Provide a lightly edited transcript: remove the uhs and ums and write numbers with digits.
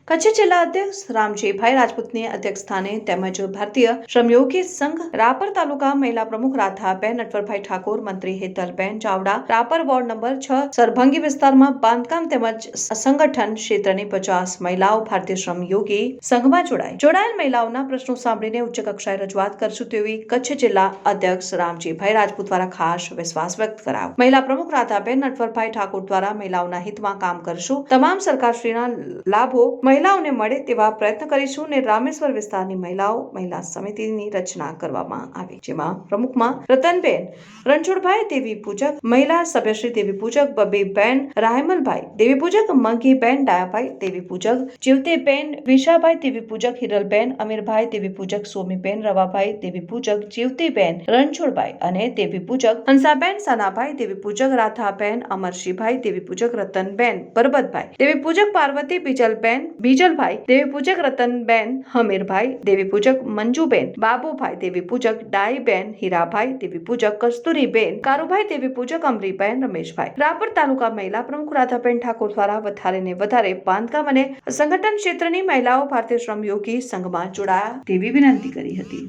કચ્છ જિલ્લા અધ્યક્ષ રામજીભાઈ રાજપૂતની અધ્યક્ષસ્થાને તેમજ ભારતીય શ્રમયોગી સંઘ રાપર તાલુકા મહિલા પ્રમુખ રાધાબેન નટવરભાઈ ઠાકોર, મંત્રી હેતલબેન ચાવડા, રાપર વોર્ડ નંબર 6 સરભંગી વિસ્તારમાં બાંધકામ તેમજ સંગઠન ક્ષેત્રની 50 મહિલાઓ ભારતીય શ્રમયોગી સંઘમાં જોડાયેલ મહિલાઓના પ્રશ્નો સાંભળીને ઉચ્ચ કક્ષાએ રજૂઆત કરશું તેવી કચ્છ જિલ્લા અધ્યક્ષ રામજીભાઈ રાજપૂત દ્વારા ખાસ વિશ્વાસ વ્યક્ત કરાયો. મહિલા પ્રમુખ રાધાબેન નટવરભાઈ ઠાકોર દ્વારા મહિલાઓના હિતમાં કામ કરશું, તમામ સરકારશ્રીના લાભો મહિલાઓને મળે તેવા પ્રયત્ન કરીશું ને રામેશ્વર વિસ્તારની મહિલા સમિતિની રચના કરવામાં આવી, જેમાં પ્રમુખમાં રતનબેન રણછોડભાઈ દેવી પૂજક, મહિલા સભ્યશ્રી દેવી પૂજક બબીબેન રાયમલભાઈ દેવી પૂજક, મંગીબેન ડાયાભાઈ દેવી પૂજક, જીવતીબેન વિશાભાઈ દેવી પૂજક, હિરલબેન અમીરભાઈ દેવી પૂજક, સોમીબેન રવાભાઈ દેવી પૂજક, જીવતીબેન રણછોડભાઈ અને દેવી પૂજક, હંસાબેન સાનાભાઈ દેવી પૂજક, રાધાબેન અમરશીભાઈ દેવી પૂજક, રતનબેન પરબતભાઈ દેવી પૂજક, પાર્વતી બીજલભાઈ દેવી પૂજક, રતનબેન હમીરભાઈ દેવી પૂજક, મંજુબેન બાબુભાઈ દેવી પૂજક, ડાઈબેન હીરાભાઈ દેવી પૂજક, કસ્તુરીબેન કારુભાઈ દેવી પૂજક, અમરીબેન રમેશભાઈ. રાપર તાલુકા મહિલા પ્રમુખ રાધાબેન ઠાકોર દ્વારા વધારે બાંધકામ અને સંગઠન ક્ષેત્રની મહિલાઓ ભારતીય શ્રમયોગી સંઘમાં જોડાયા તેવી વિનંતી કરી હતી.